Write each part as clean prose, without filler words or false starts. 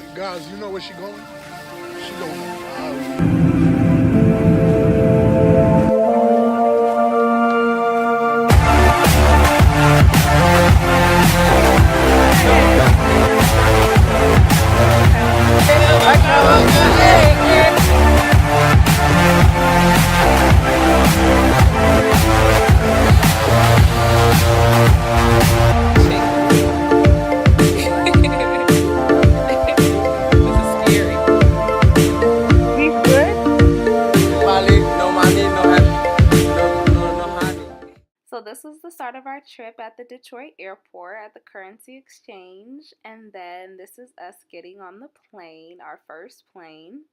know, guys, you know where she going? She going. Bali, no money, no happy, no honey. So this was the start of our trip at the Detroit airport at the currency exchange, and then this is us getting on the plane, our first plane.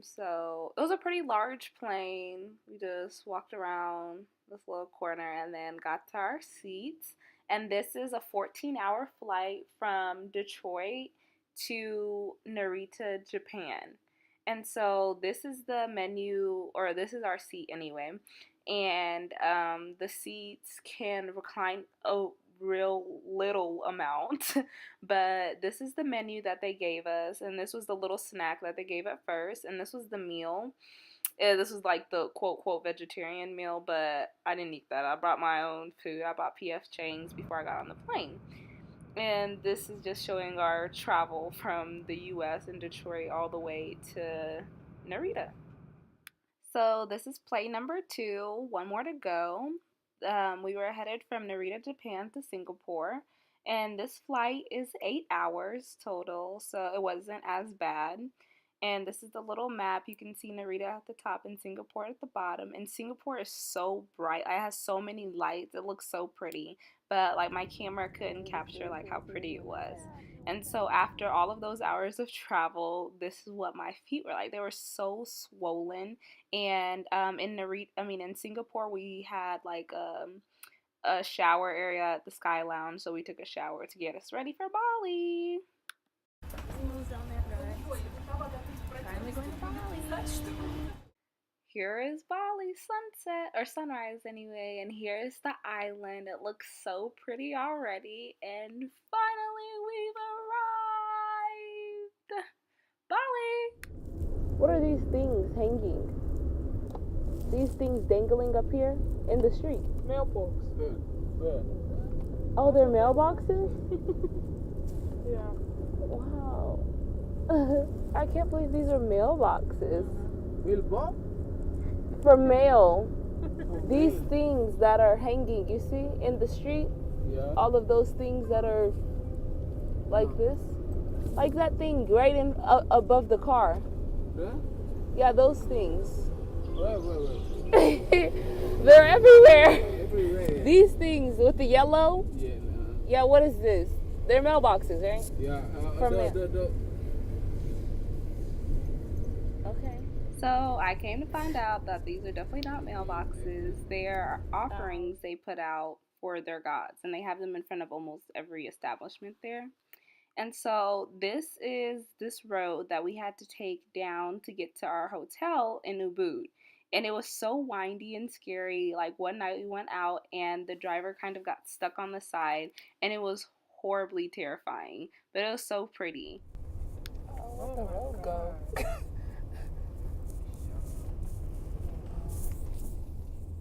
So it was a pretty large plane. We just walked around this little corner and then got to our seats. And this is a 14-hour flight from Detroit to Narita, Japan. And so this is the menu, or this is our seat anyway. And the seats can recline a real little amount, but this is the menu that they gave us, and this was the little snack that they gave at first, and this was the meal. This was like the quote vegetarian meal, but I didn't eat that. I brought my own food. I bought PF Chang's before I got on the plane. And this is just showing our travel from the US and Detroit all the way to Narita. So this is plane number 2, one more to go. We were headed from Narita, Japan to Singapore, and this flight is 8 hours total, so it wasn't as bad. And this is the little map. You can see Narita at the top and Singapore at the bottom. And Singapore is so bright. It has so many lights. It looks so pretty. But like my camera couldn't capture like how pretty it was. And so after all of those hours of travel, this is what my feet were like. They were so swollen. And in Singapore, we had like a shower area at the Sky Lounge. So we took a shower to get us ready for Bali. Finally going to Bali. Here is Bali sunset, or sunrise anyway, and here is the island. It looks so pretty already, and finally we've arrived. Bali! What are these things hanging? These things dangling up here in the street? Mailbox. Yeah. Oh, they're mailboxes? Yeah. Wow. I can't believe these are mailboxes. Mailbox? For mail. These things that are hanging, you see, in the street? Yeah. All of those things that are like this? Like that thing right in above the car. Yeah? Yeah, those things. Where? They're everywhere. Everywhere. These things with the yellow? Yeah. Yeah, what is this? They're mailboxes, right? Yeah. For mail. Okay. So I came to find out that these are definitely not mailboxes. They're offerings they put out for their gods, and they have them in front of almost every establishment there. And so this is this road that we had to take down to get to our hotel in UBUD. And it was so windy and scary. Like one night we went out and the driver kind of got stuck on the side, and it was horribly terrifying. But it was so pretty. Oh, where'd the road go?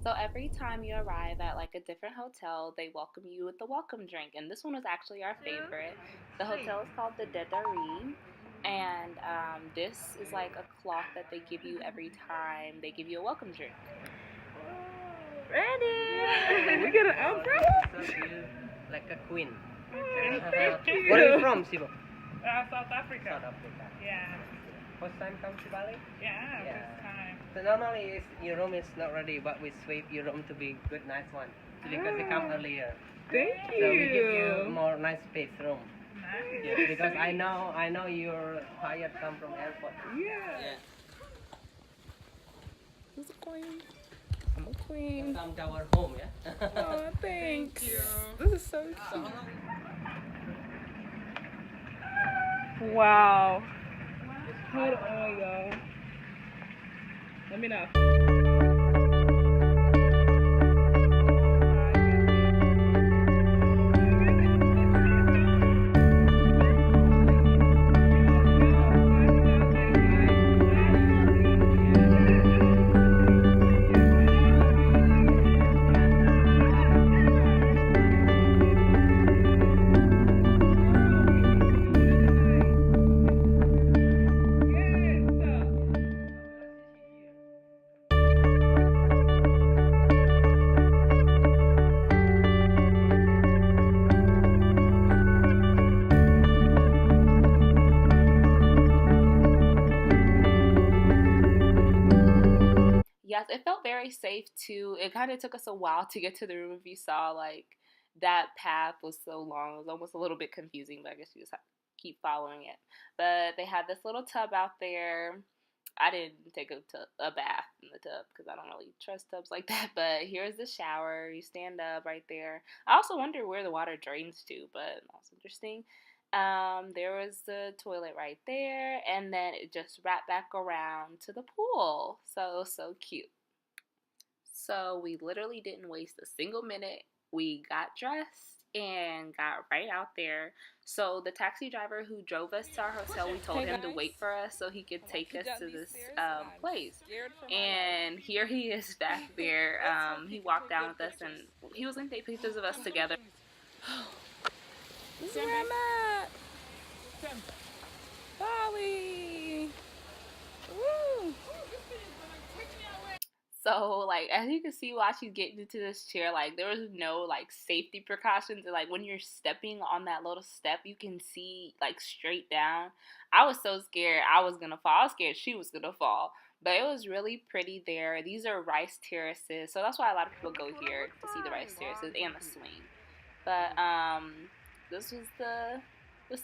So every time you arrive at like a different hotel, they welcome you with the welcome drink. And this one was actually our favorite. The hotel is called the Dedari. And this is like a cloth that they give you every time they give you a welcome drink. Ready? We got an umbrella? Like a queen. Thank you. Where are you from, Sibo? South Africa. South Africa. Yeah. First time come to Bali? Yeah, Yeah. first time. So normally your room is not ready, but we sweep your room to be good, nice one. So because you come earlier. Thank So we give you you. more nice space room. Nice. Yeah, because I know you're tired come from airport. Yeah. Who's a queen? I'm a queen. Come to our home, yeah? Oh, thanks. This is so cute. Wow. Hold on, y'all. Let me know. yes, it felt very safe too. It kind of took us a while to get to the room. If you saw, like, that path was so long, it was almost a little bit confusing, but I guess you just have to keep following it. But they had this little tub out there. I didn't take a bath in the tub because I don't really trust tubs like that. But here's the shower. You stand up right there. I also wonder where the water drains to, but that's interesting. There was the toilet right there, and then it just wrapped back around to the pool. So cute. So we literally didn't waste a single minute. We got dressed and got right out there. So the taxi driver who drove us to our hotel, we told him to wait for us so he could take us to this place. And here he is back there. He walked down with us, and he was going to take pictures of us together. This is where I'm at. Bali. Woo. So, like, as you can see while she's getting into this chair, like, there was no, like, safety precautions. And, like, when you're stepping on that little step, you can see, like, straight down. I was so scared I was gonna fall. I was scared she was gonna fall. But it was really pretty there. These are rice terraces. So that's why a lot of people go here to see the rice terraces and the swing. But, this was the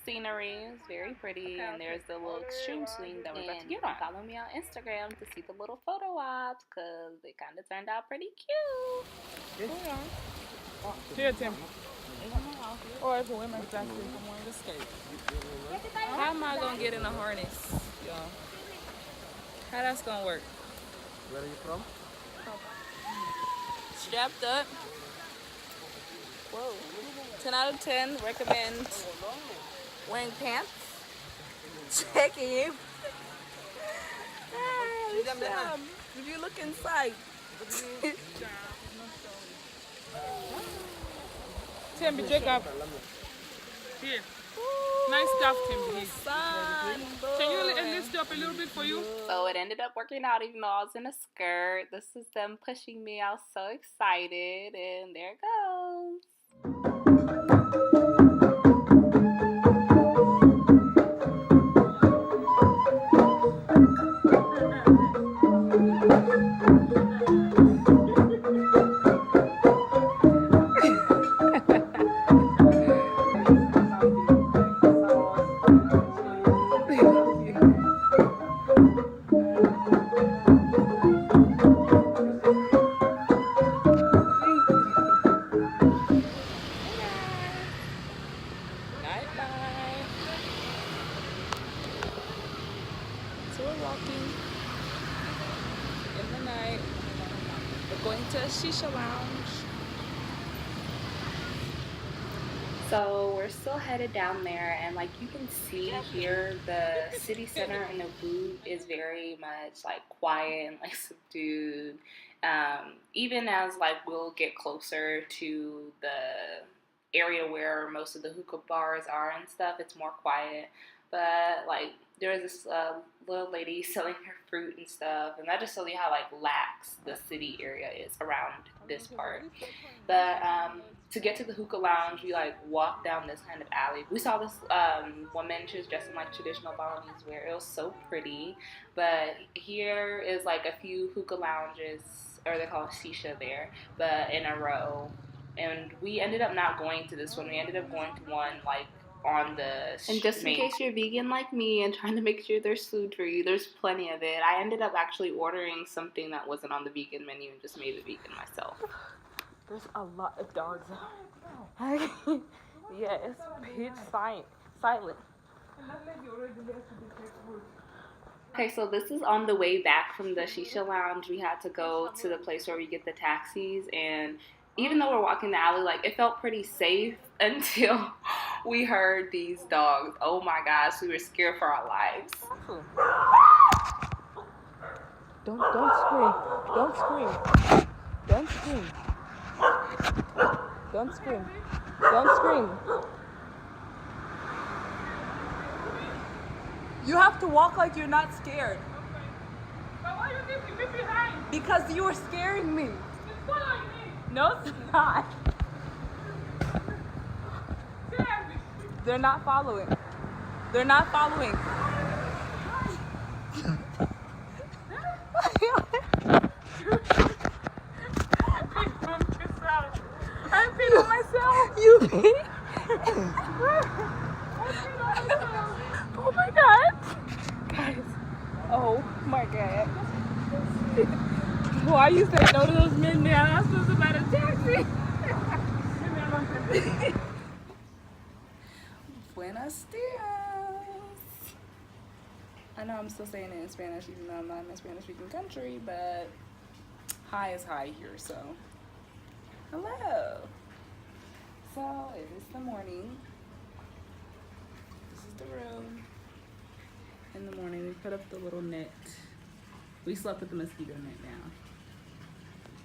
scenery. It was very pretty, and there's the little extreme swing that we're about to get on. Follow me on Instagram to see the little photo ops, because they kind of turned out pretty cute. Here, Tim. Or if a women's dance from wearing the skirt. How am I gonna get in a harness, y'all? How that's gonna work? Where are you from? Strapped up. Whoa. 10 out of 10. Recommend wearing pants. Checking you. If you look inside. Tim, Jacob. Here. Nice stuff, Tim. Can you lift it up a little bit for you? So it ended up working out even though I was in a skirt. This is them pushing me. I was so excited, and there it goes. So we're walking in the night. We're going to a shisha lounge. So we're still headed down there, and like you can see here, the city center in UBUD is very much like quiet and like subdued. Even as like we'll get closer to the area where most of the hookah bars are and stuff, it's more quiet. But like there was this little lady selling her fruit and stuff, and that just shows you how like lax the city area is around this part. But to get to the hookah lounge, we like walked down this kind of alley. We saw this woman. She was dressed in like traditional Balinese wear. It was so pretty. But here is like a few hookah lounges, or they call it shisha there, but in a row. And we ended up not going to this one. We ended up going to one like on the and just in case you're vegan like me and trying to make sure there's food for you, there's plenty of it. I ended up actually ordering something that wasn't on the vegan menu and just made it vegan myself. There's a lot of dogs out. Yeah, it's pitch silent. Okay, so this is on the way back from the shisha lounge. We had to go to the place where we get the taxis, and even though we're walking the alley, like it felt pretty safe until we heard these dogs. Oh my gosh, we were scared for our lives. Don't scream. Don't scream. Don't scream. Don't scream. Don't scream. You have to walk like you're not scared. But why you leave me behind? Because you were scaring me. It's following me. No, it's not. They're not following. They're not following. I peed on myself. You pee? Oh my god. Guys. Oh my god. Why you say no to those men there? I'm supposed to buy a taxi. Buenos dias. I know I'm still saying it in Spanish even though I'm not in a Spanish speaking country, but hi is high here, so hello. So it is the morning. This is the room. In the morning we put up the little net. We slept with the mosquito net down.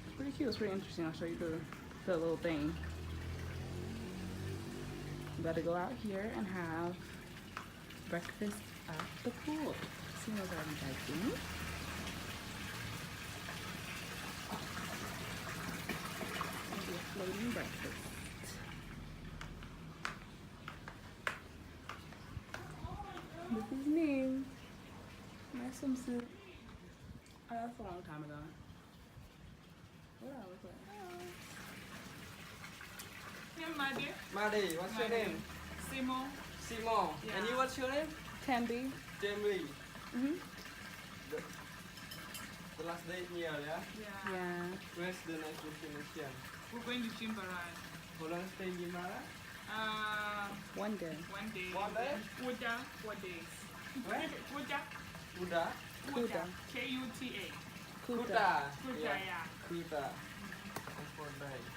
It's pretty cute, it's pretty interesting. I'll show you the little thing. We got to go out here and have breakfast at the pool. See what's already biking. Maybe a floating breakfast. This is me. My swimsuit. Oh, that's a long time ago. What do I look like? Hey, Maddie. Maddie, what's your name? Simon. Simon. Yeah. And you, what's your name? Tandy. Jamie. Mm-hmm. The last day here, yeah? Yeah. Yeah. Where's the next destination? We're going to Jimbaran. How long stay in Gimara? One day. 1 day. 1 day? Kuda, 4 days. Where? Kuda. Kuda? Kuda. K-U-T-A. Kuta. Kuda, yeah. Kuta. And 4 days.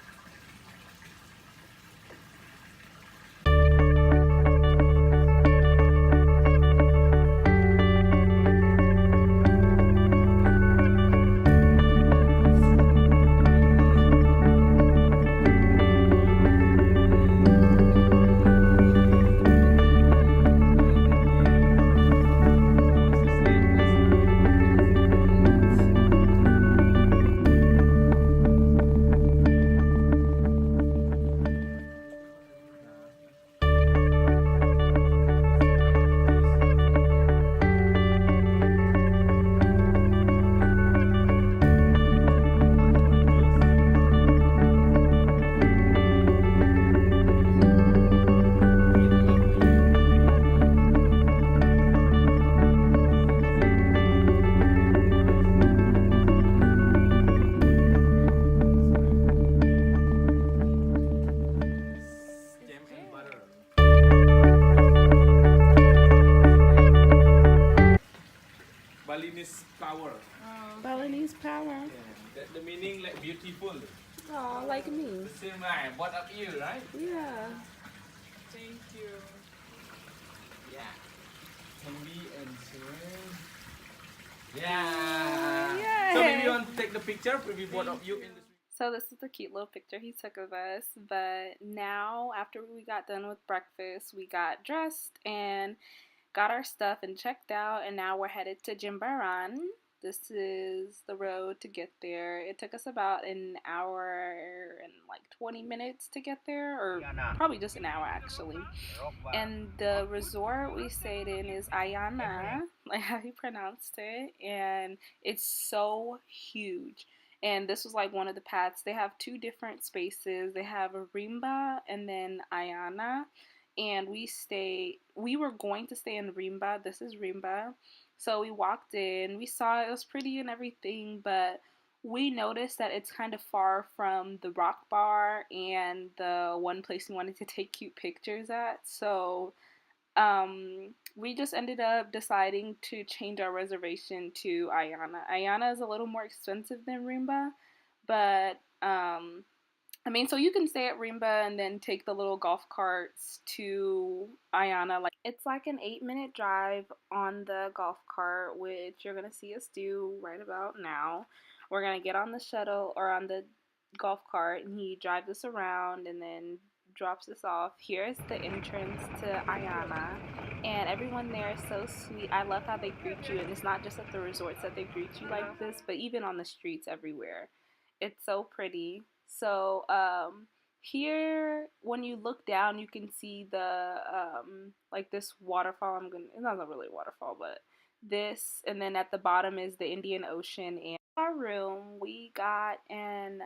Balinese power. Balinese power. That the meaning like beautiful. Oh, like me. The same right. What up you, right? Yeah. Thank you. Yeah. Candy and Sharon. Yeah. Yay. So maybe you want to take the picture with both of you in the So this is the cute little picture he took of us. But now, after we got done with breakfast, we got dressed and got our stuff and checked out. And now we're headed to Jimbaran. This is the road to get there. It took us about an hour and like 20 minutes to get there, or probably just an hour actually. And the resort we stayed in is Ayana, like how he pronounced it, and it's so huge. And this was like one of the paths. They have two different spaces. They have a Rimba and then Ayana. And we were going to stay in Rimba. This is Rimba. So we walked in, we saw it was pretty and everything, but we noticed that it's kind of far from the rock bar and the one place we wanted to take cute pictures at. So we just ended up deciding to change our reservation to Ayana. Ayana is a little more expensive than Rimba, but I mean, so you can stay at Rimba and then take the little golf carts to Ayana. Like, it's like an 8-minute drive on the golf cart, which you're gonna see us do right about now. We're gonna get on the shuttle or on the golf cart, and he drives us around and then drops us off. Here's the entrance to Ayana, and everyone there is so sweet. I love how they greet you, and it's not just at the resorts that they greet you like this, but even on the streets everywhere. It's so pretty. So here, when you look down, you can see the like this waterfall. It's not really a waterfall, but this, and then at the bottom is the Indian Ocean, and Our room, we got an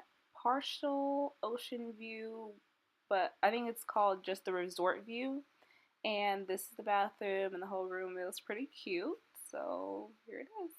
partial ocean view, but I think it's called just the resort view. And this is the bathroom and the whole room. It was pretty cute. So here it is.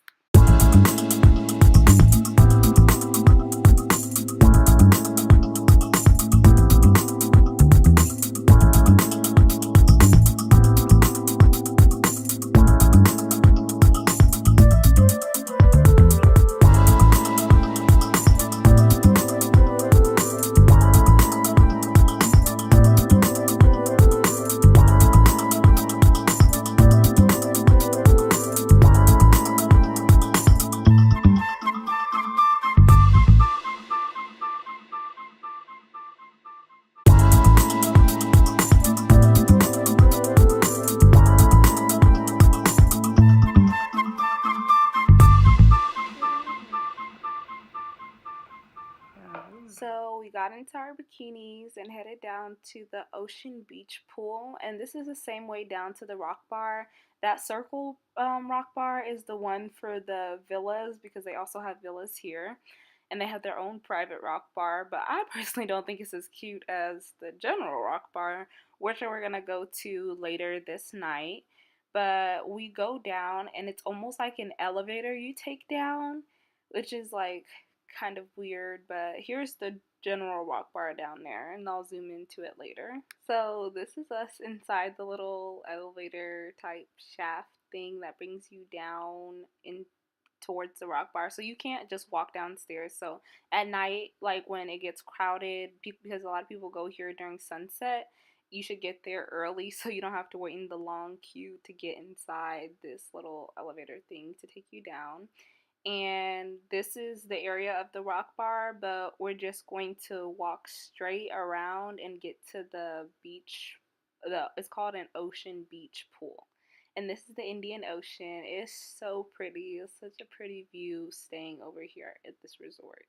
So we got into our bikinis and headed down to the ocean beach pool, and this is the same way down to the rock bar. That circle rock bar is the one for the villas, because they also have villas here and they have their own private rock bar, but I personally don't think it's as cute as the general rock bar, which we're gonna go to later this night. But we go down and it's almost like an elevator you take down, which is like kind of weird, but here's the general rock bar down there, and I'll zoom into it later. So this is us inside the little elevator type shaft thing that brings you down in towards the rock bar, so you can't just walk downstairs. So at night, like when it gets crowded, because a lot of people go here during sunset, you should get there early so you don't have to wait in the long queue to get inside this little elevator thing to take you down. And this is the area of the rock bar, but we're just going to walk straight around and get to the beach. It's called an ocean beach pool, and this is the Indian Ocean. It's so pretty. It's such a pretty view staying over here at this resort.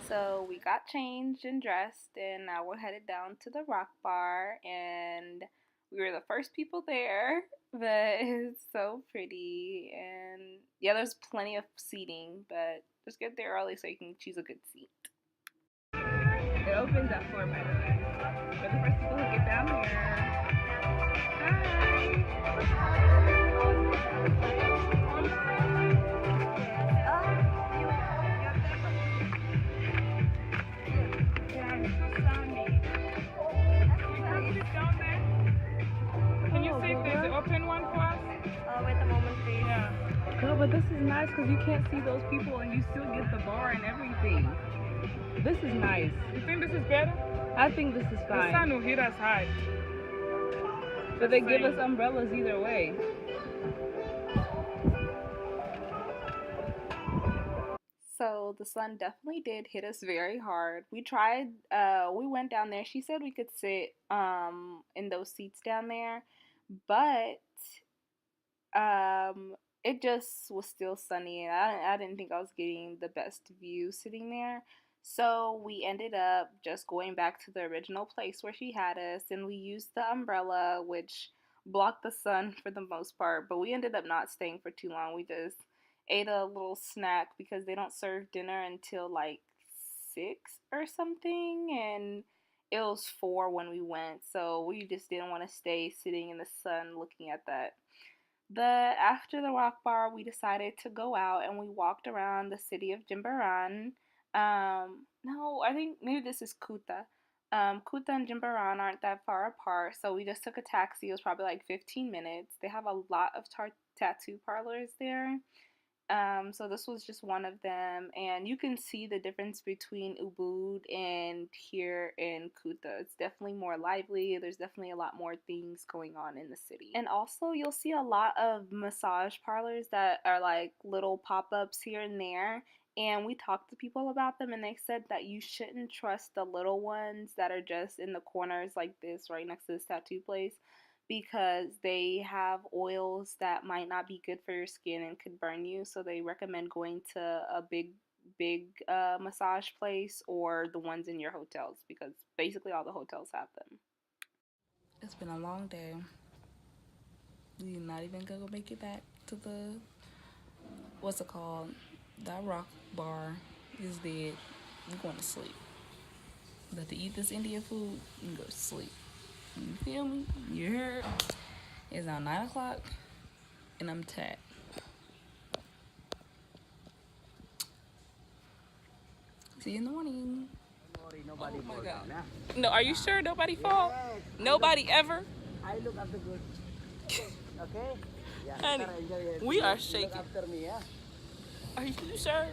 So we got changed and dressed, and now we're headed down to the rock bar, and we were the first people there, but it's so pretty. And yeah, there's plenty of seating, but just get there early so you can choose a good seat. It opens at 4, by the way. We're the first people who get down here. Can you see if there's an open one for us? Wait a moment, please. Yeah. No, but this is nice because you can't see those people and you still get the bar and everything. This is nice. You think this is better? I think this is The sun fine. will hit us hard. But they give us umbrellas either way. So the sun definitely did hit us very hard. We went down there. She said we could sit in those seats down there, but it just was still sunny, and I didn't think I was getting the best view sitting there. So we ended up just going back to the original place where she had us, and we used the umbrella, which blocked the sun for the most part, but we ended up not staying for too long. We just ate a little snack because they don't serve dinner until like 6 or something, and it was 4 when we went, so we just didn't want to stay sitting in the sun looking at that. But after the rock bar, we decided to go out and we walked around the city of Jimbaran. No, I think maybe this is Kuta. Kuta and Jimbaran aren't that far apart, so we just took a taxi. It was probably like 15 minutes. They have a lot of tattoo parlors there. So this was just one of them, and you can see the difference between Ubud and here in Kuta. It's definitely more lively. There's definitely a lot more things going on in the city. And also you'll see a lot of massage parlors that are like little pop-ups here and there, and we talked to people about them and they said that you shouldn't trust the little ones that are just in the corners like this right next to this tattoo place, because they have oils that might not be good for your skin and could burn you. So they recommend going to a big massage place or the ones in your hotels, because basically all the hotels have them. It's been a long day. We're not even gonna make it back to the, what's it called? That rock bar is dead. We're going to sleep. But to eat this Indian food, you can go to sleep. You feel me? You heard? It's now 9 o'clock and I'm tapped. See you in the morning. Nobody Oh my fall God. down, yeah? No, are you sure nobody fall? Nobody ever? I look after good. Okay? Yeah. Honey, Tara, enjoy it. we are You shaking. look after me, yeah? Are you sure?